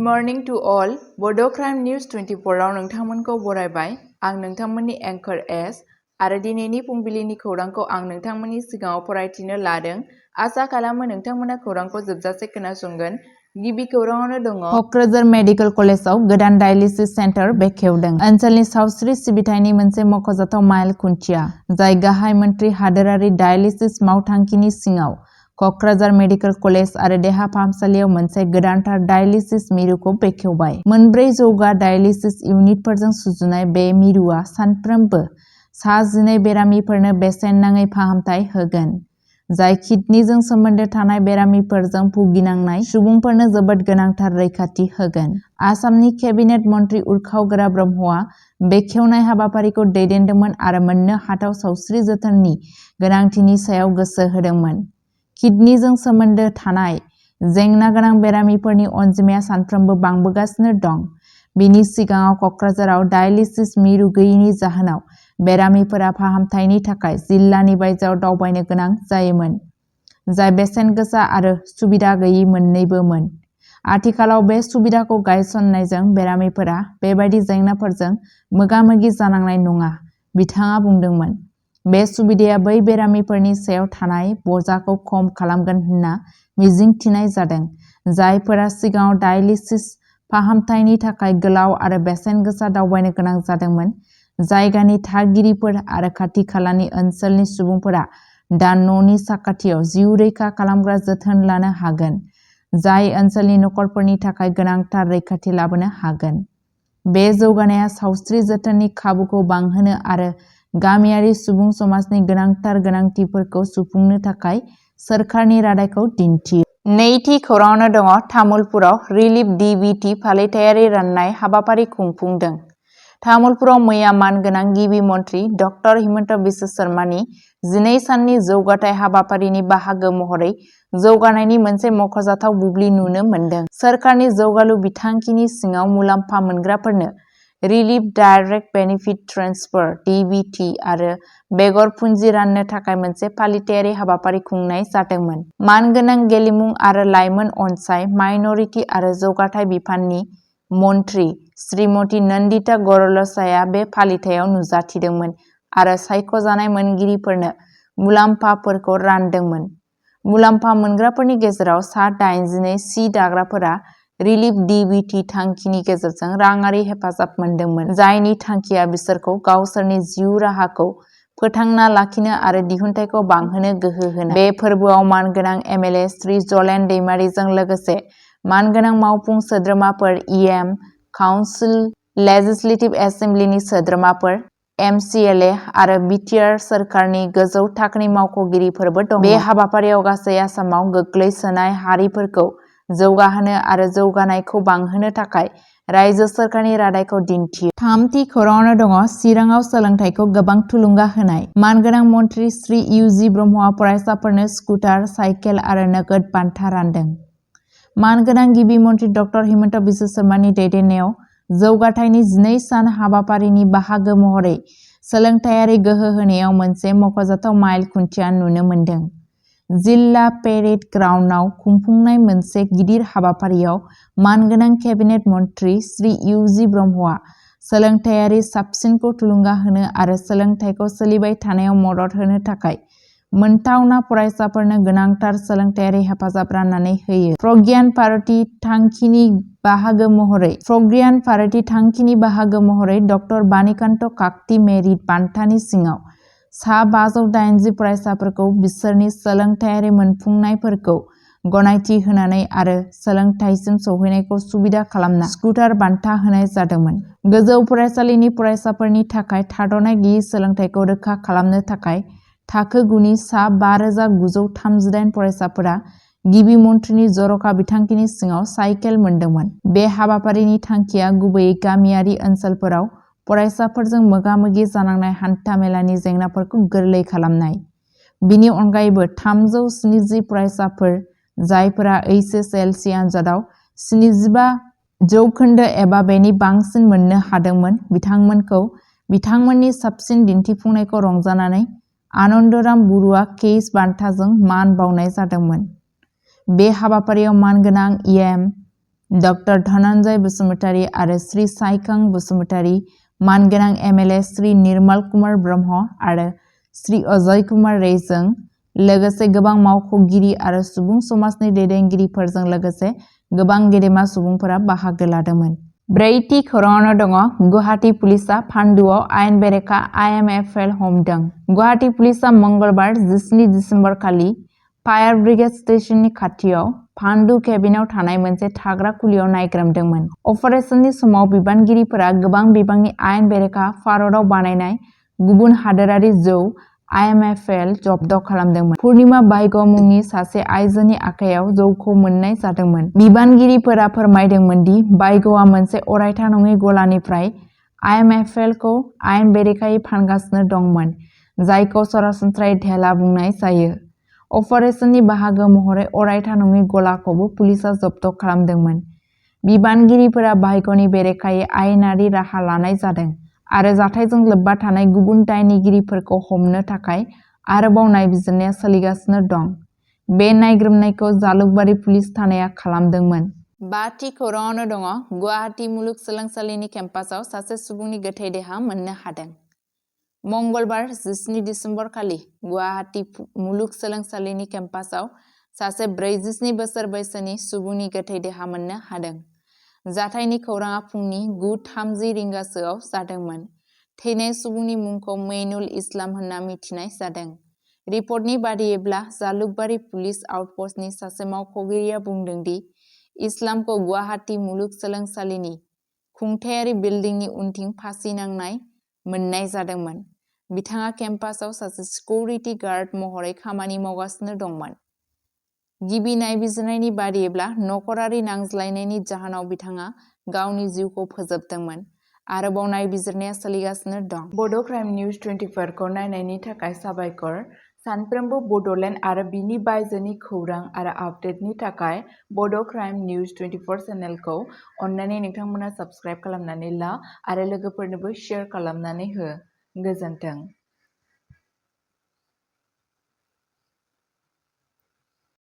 morning to all. Bodo News 24 आव नोंथांमोनखौ बरायबाय। आं नोंथांमोननि एंकर एस आरो दिनैनि फुंबिलिनि खौरांखौ आं नोंथांमोननि सिगाङाव फरायथिनो लादों। आसा खालामो नोंथांमोना खौरांखौ जोबजासे खोनासंगोन। गिबि खौराङावनो दङ क'क्राझार मेडिकेल कलेजाव गोदान डायलिसिस सेन्टार बेखेवदों। ओनसोलनि सावस्रि सिबिथायनि मोनसे मख'जाथाव माइल खुन्थिया, जाय गाहाय मन्थ्रि हादोरारि डायलिसिस मावथांखिनि सिङाव क'क्राझार मेडिकेल कलेज आरो देहा फाहामसालियाव मोनसे गोदानथार डायलिसिस मिरुखौ बेखेवबाय। मोनब्रै जौगा डायलिसिस इउनिटफोरजों सुजुनाय बे मिरुआ सानफ्रोमबो सा 12 बेरामिफोरनो बेसेन नाङै फाहामथाय होगोन, जाय किडनीजों सोमोन्दो थानाय बेरामिफोरजों भुगिनांनाय सुबुंफोरनो जोबोद गोनांथार रैखाथि होगोन। आसामनि केबिनेट मन्थ्रि उरखाव ब्रह्मआ बेखेवनाय हाबाफारिखौ दैदेनदोंमोन आरो मोननो हाथाव सावस्रि जोथोननि गोनांथिनि सायाव गोसो होदोंमोन। किडनीजों सोमोन्दो थानाय जेंना गोनां बेरामिफोरनि अनजिमाया सानफ्रोमबो बांबोगासिनो दं। बिनि सिगाङाव क'क्राझाराव डायलिसिस मिरु गैयैनि जाहोनाव बेरामिफोरा फाहामथायनि थाखाय जिल्लानि बायजोआव दावबायनो गोनां जायोमोन, जाय बेसेन गोसा आरो सुबिदा गैयै मोन्नैबोमोन। आथिखालाव बे सुबिदाखौ गायसननायजों बेरामिफोरा बेबादि जेंनाफोरजों मोगा-मोगि जानांनाय नङा, बिथाङा बुंदोंमोन। बे सुबिदाया बै बेरामिफोरनि सायाव थानाय बजाखौ खम खालामगोन होनना मिजिंथिनाय जादों, जायफोरा सिगाङाव डायलिसिस फाहामथायनि थाखाय गोलाव आरो बेसेन गोसा दावबायनो गोनां जादोंमोन। जायगानि थागिरिफोर आरो खाथि-खालानि ओनसोलनि सुबुंफोरा दा न'नि साखाथियाव जिउ रैखा खालामग्रा जोथोन लानो हागोन, जाय ओनसोलनि नखरफोरनि थाखाय गोनांथार रैखाथि लाबोनो हागोन। बे जौगानाया सावस्रि जोथोननि खाबुखौ बांहोनो आरो गामियारि सुबुं समाजनि गोनांथार गोनांथिफोरखौ सुफुंनो थाखाय सोरखारनि रादायखौ दिन्थियो। नैथि खौराङावनो दङ तामुलपुराव रिलिफ DBT फालिथायारि राननाय हाबाफारि खुंफुंदों। तामुलपुराव मैया मानगोनां गिबि मन्थ्रि डक्टर हिमन्त बिश्व शर्मानि 12 साननि जौगाथाय हाबाफारिनि बाहागो महरै जौगानायनि मोनसे मख'जाथाव बुब्लि नुनो मोन्दों। सोरखारनि जौगालु बिथांखिनि सिङाव मुलाम्फा मोनग्राफोरनो relief direct benefit transfer DBT आरो बेगर पुन्जि राननो थाखाय मोनसे फालिथायारि हाबाफारि खुंनाय जादोंमोन। मानगोनां गेलेमु आरो लाइमोन अनसाय, माइनरिटि आरो जौगाथाय बिफाननि मन्थ्रि श्रीमती नन्दिता गरलचाया बे फालिथायाव नुजाथिदोंमोन आरो सायख'जानाय मोनगिरिफोरनो मुलाम्फाफोरखौ रानदोंमोन। मुलाम्फा मोनग्राफोरनि गेजेराव सा 82 सि दाग्राफोरा रिलिफ DBT थांखिनि गेजेरजों राङारि हेफाजाब मोनदोंमोन, जायनि थांखिया बिसोरखौ गावसोरनि जिउ राहाखौ फोथांना लाखिनो आरो दिहुनथायखौ बांहोनो गोहो होनाय। बे फोरबोआव मानगोनां MLA श्री जलेन दैमारीजों लोगोसे मानगोनां मावफुं सोद्रोमाफोर, EM, काउन्सिल, लेजिस्लेटिभ एसेम्ब्लिनि सोद्रोमाफोर, MCLA आरो Btr सोरखारनि गोजौ थाखोनि मावख'गिरिफोरबो दं। बे हाबाफारियाव गासै आसामाव गोग्लैसोनाय हारिफोरखौ जौगाहोनो आरो जौगानायखौ बांहोनो थाखाय रायजो सोरखारनि रादायखौ दिन्थियो। थामथि खौराङावनो दङ चिराङाव सोलोंथाइखौ गोबां थुलुंगा होनाय। मानगोनां मन्थ्रि श्री UG ब्रह्मआ फरायसाफोरनो स्कुटार, साइकेल आरो नोगोद बान्था रानदों। मानगोनां गिबि मन्थ्रि डक्टर हिमन्त बिश्व शर्मानि दैदेननायाव जौगाथायनि 12 सान हाबाफारिनि बाहागो महरै सोलोंथायारि गोहो होनायाव मोनसे मख'जाथाव माइल खुन्थिया नुनो मोन्दों। जिल्ला पेरेड ग्राउन्डआव खुंफुंनाय मोनसे गिदिर हाबाफारियाव मानगोनां केबिनेट मन्थ्रि श्री UG ब्रह्मआ सोलोंथायारि साबसिनखौ थुलुंगा होनो आरो सोलोंथाइखौ सोलिबाय थानायाव मदद होनो थाखाय मोनथावना फरायसाफोरनो गोनांथार सोलोंथायारि हेफाजाब राननानै होयो। प्रज्ञान भारती थांखिनि बाहागो महरै डक्टर बाणिकान्त काकति मेरिट बान्थानि सिङाव सा 580 फरायसाफोरखौ बिसोरनि सोलोंथायारि मोनफुंनायफोरखौ गनायथि होनानै आरो सोलोंथाइसिम सौहैनायखौ सुबिदा खालामना स्कुटार बान्था होनाय जादोंमोन। गोजौ फरायसालिनि फरायसाफोरनि थाखाय थाद'नाय गैयै सोलोंथाइखौ रोखा खालामनो थाखाय थाखो 9 नि सा 5,938 फरायसाफोरा गिबि मन्थ्रिनि जर'खा बिथांखिनि सिङाव साइकेल मोनदोंमोन। बे हाबाफारिनि थांखिया गुबैयै गामियारि ओनसोलफोराव फरायसाफोरजों मोगा-मोगि जानांनाय हान्था-मेलानि जेंनाफोरखौ गोरलै खालामनाय। बिनि अनगायैबो 370 फरायसाफोर जायफोरा HSLC आनजादाव 75% एबा बेनि बांसिन मोननो हादोंमोन, बिथांमोनखौ बिथांमोननि साबसिन दिन्थिफुंनायखौ रंजानानै आनन्दराम बरुवा केइस बान्थाजों मान बावनाय जादोंमोन। बे हाबाफारियाव मानगोनां EM डक्टर धनन्जय बसुमतारी आरो श्री साइकां बसुमतारी, मानगोनां एमएलए श्री निर्मल कुमार ब्रह्म आरो श्री अजय कुमार रेजों लोगोसे गोबां मावख'गिरि आरो सुबुं समाजनि दैदेनगिरिफोरजों लोगोसे गोबां गेदेमा सुबुंफोरा बाहागो लादोंमोन। ब्रैथि खौराङावनो दङ गुवाहाटी पुलिसा फान्डुआव आयेन बेरेखा IMFL हमदों। गुवाहाटी पुलिसा मंगलबार 17 दिसेम्बर खालि फायार ब्रिगेड स्टेशननि खाथियाव फान्डु केबिनाव थानाय मोनसे थाग्रा खुलियाव नायग्रोमदोंमोन। अपारेशननि समाव बिबानगिरिफोरा गोबां बिबांनि आयेन बेरेखा भारतआव बानायनाय गुबुन हादोरारि जौ IMFL जब्द खालामदोंमोन। पुर्णिमा बाइग' मुंनि सासे आइजोनि आखायाव जौखौ मोननाय जादोंमन। बिबानगिरिफोरा फोरमायदोंमोन दि बाइग'आ मोनसे अरायथा नङि गलानिफ्राय IMFL खौ आयेन बेरेखायै फानगासिनो दंमोन, जायखौ सरासनस्रायै ढेला बुंनाय जायो। अपारेशननि बाहागो महरै अरायथा नङि गलाखौबो पुलिसआ जब्द खालामदोंमोन। बिबानगिरिफोरा बाइग'नि बेरेखायै आयेनारि राहा लानाय जादों आरो जाथायजों लोब्बा थानाय गुबुन दायनिगिरिफोरखौ हमनो थाखाय आरोबाव नायबिजिरनाया सोलिगासिनो दं। बे नायग्रोमनायखौ जालुकबारी पुलिस थानाया खालामदोंमोन। बाथि खौराङावनो दङ गुवाहाटी मुलुगसोलोंसालिनि केम्पासआव सासे सुबुंनि गोथै देहा मोननो हादों। मंगलबार 17 दिसेम्बर खालि गुवाहाटी मुलुगसोलोंसालिनि केम्पासआव सासे 47 बोसोर बैसोनि सुबुंनि गोथै देहा मोननो हादों। जाथायनि खौराङा फुंनि 9:30 रिंगासोआव जादोंमोन। थैनाय सुबुंनि मुंखौ मइनुल इस्लाम होनना मिथिनाय जादों। रिपर्टनि बादियैब्ला जालुकबारी पुलिस आउटपस्टनि सासे मावख'गिरिया बुंदों दि इस्लामखौ गुवाहाटी मुलुगसोलोंसालिनि खुंथायारि बिल्डिंनि उनथिं फासि नांनाय मोननाय जादोंमोन। बिथाङा केम्पासआव सासे सिकिउरिटि गार्ड महरै खामानि मावगासिनो दंमोन। गिबि नायबिजिरनायनि बादियैब्ला नखरारि नांज्लायनायनि जाहोनाव बिथाङा गावनि जिउखौ फोजोबदोंमोन। आरोबाव नायबिजिरनाया सोलिगासिनो दं। बड' क्राइम निउज 24 खौ नायनायनि थाखाय साबायखर। सानफ्रोमबो बड'लेण्ड आरो बिनि बायजोनि खौरां आरो आपडेटनि थाखाय बड' क्राइम निउज 24 चेनेलखौ अन्नानै नोंथांमोना साबस्क्राइब खालामनानै ला आरो लोगोफोरनोबो शेयार खालामनानै हो। गोजोन्थों।